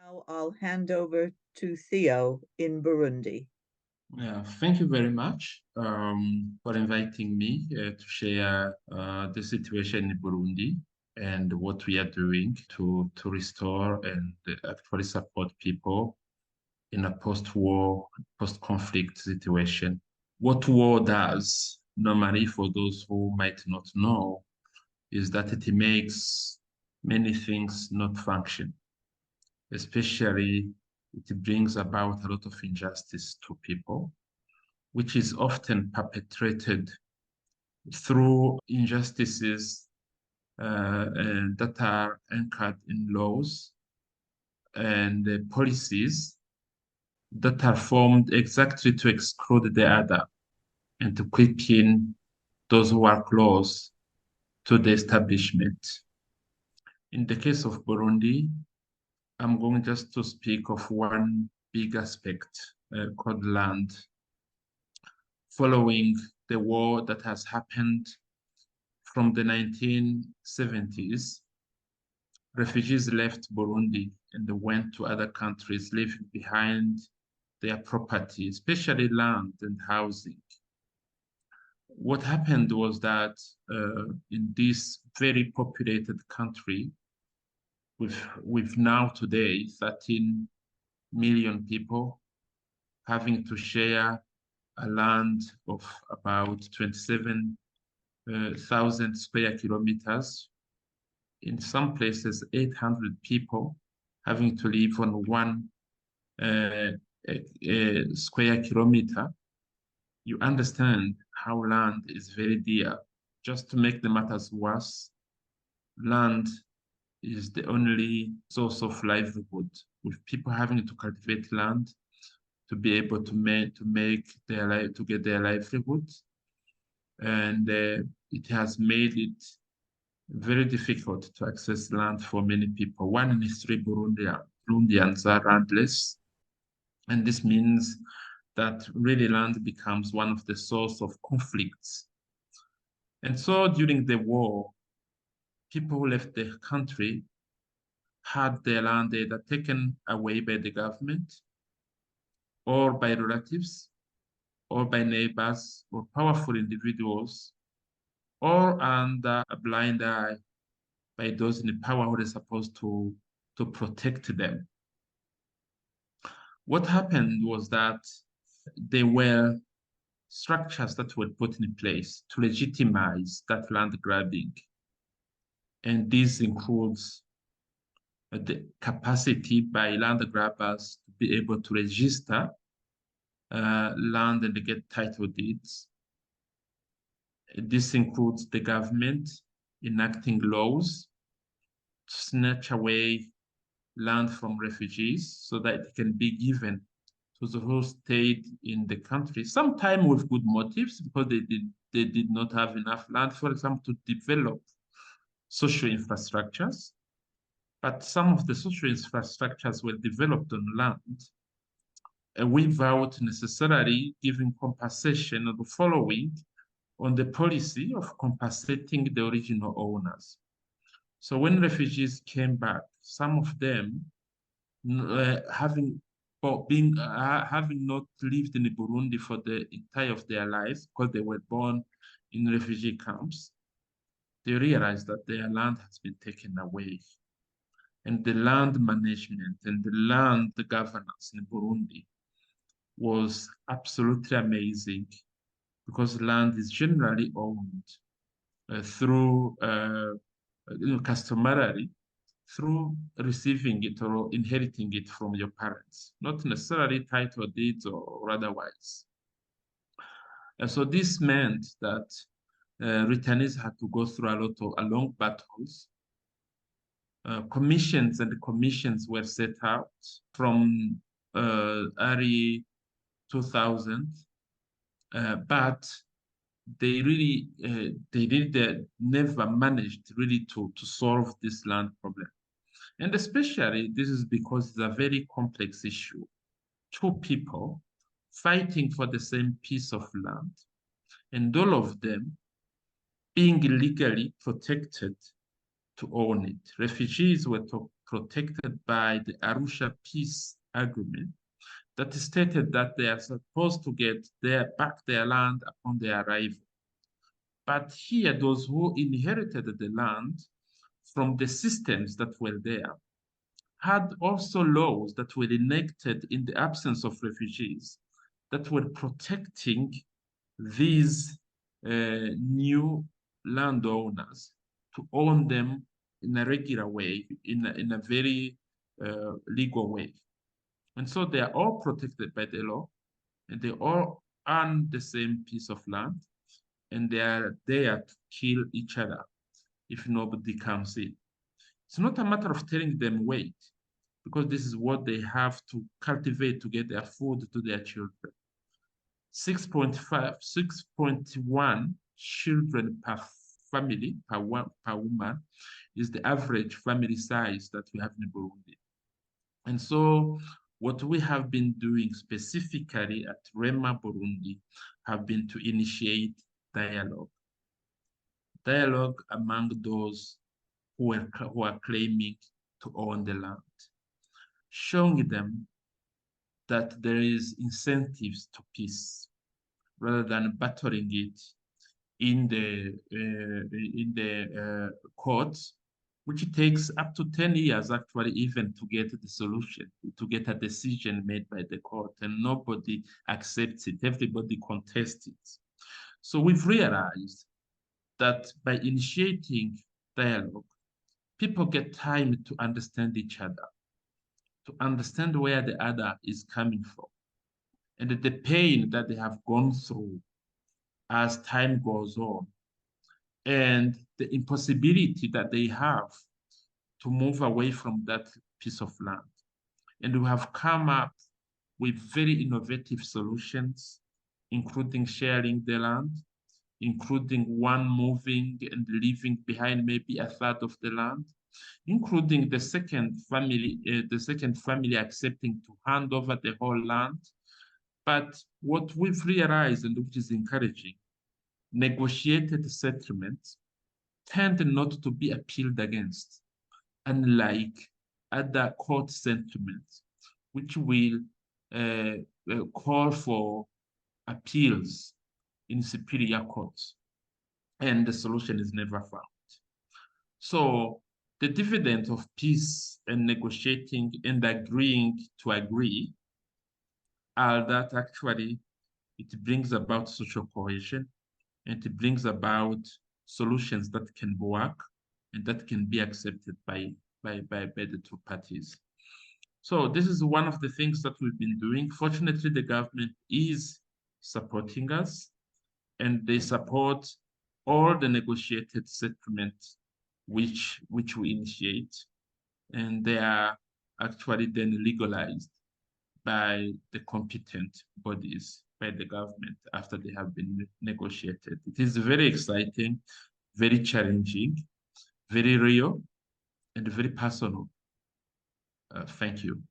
Now I'll hand over to Theo in Burundi. Yeah, thank you very much for inviting me to share the situation in Burundi and what we are doing to restore and actually support people in a post-war, post-conflict situation. What war does, normally for those who might not know, is that it makes many things not function, especially it brings about a lot of injustice to people, which is often perpetrated through injustices that are anchored in laws and policies that are formed exactly to exclude the other and to quicken those who are close to the establishment. In the case of Burundi, I'm going just to speak of one big aspect called land. Following the war that has happened from the 1970s, refugees left Burundi and they went to other countries, leaving behind their property, especially land and housing. What happened was that in this very populated country, with now today 13 million people having to share a land of about 27,000 square kilometers, in some places 800 people having to live on one square kilometer, you understand how land is very dear. Just to make the matters worse, land is the only source of livelihood, with people having to cultivate land to be able to get their livelihood, and it has made it very difficult to access land for many people. One in three Burundians are landless, and this means that really land becomes one of the source of conflicts. And so during the war, people who left the country had their land either taken away by the government or by relatives or by neighbors or powerful individuals, or under a blind eye by those in power who are supposed to protect them. What happened was that there were structures that were put in place to legitimize that land grabbing. And this includes the capacity by land grabbers to be able to register land and get title deeds. This includes the government enacting laws to snatch away land from refugees so that it can be given to those who stayed in the country, sometimes with good motives because they did not have enough land, for example, to develop social infrastructures. But some of the social infrastructures were developed on land without necessarily giving compensation or the following on the policy of compensating the original owners. So when refugees came back, some of them having not lived in Burundi for the entire of their lives because they were born in refugee camps, they realized that their land has been taken away. And the land management and the land governance in Burundi was absolutely amazing because land is generally owned through, customarily, through receiving it or inheriting it from your parents, not necessarily title deeds or otherwise. And so this meant that returnees had to go through a long battles. Commissions were set out from early 2000, but they never managed really to solve this land problem. And especially this is because it's a very complex issue. Two people fighting for the same piece of land, and all of them being legally protected to own it. Refugees were protected by the Arusha Peace Agreement that stated that they are supposed to get back their land upon their arrival. But here, those who inherited the land from the systems that were there had also laws that were enacted in the absence of refugees that were protecting these new landowners to own them in a regular way, in a very legal way. And so they are all protected by the law, and they all own the same piece of land, and they are there to kill each other if nobody comes in. It's not a matter of telling them wait, because this is what they have to cultivate to get their food to their children. 6.5, 6.1 children per family, per woman, is the average family size that we have in Burundi. And so what we have been doing specifically at Rema Burundi have been to initiate dialogue. Dialogue among those who are claiming to own the land, showing them that there is incentives to peace rather than battering it in the courts, which takes up to 10 years actually even to get the solution, to get a decision made by the court, and nobody accepts it, everybody contests it. So we've realized that by initiating dialogue, people get time to understand each other, to understand where the other is coming from, and the pain that they have gone through as time goes on, and the impossibility that they have to move away from that piece of land. And we have come up with very innovative solutions, including sharing the land, including one moving and leaving behind maybe a third of the land, including the second family accepting to hand over the whole land. But what we've realized, and which is encouraging, negotiated settlements tend not to be appealed against, unlike other court settlements, which will call for appeals in superior courts, and the solution is never found. So the dividend of peace and negotiating and agreeing to agree are that actually it brings about social cohesion, and it brings about solutions that can work and that can be accepted by the two parties. So this is one of the things that we've been doing. Fortunately, the government is supporting us, and they support all the negotiated settlements which we initiate, and they are actually then legalized by the competent bodies, by the government, after they have been negotiated. It is very exciting, very challenging, very real, and very personal. Thank you.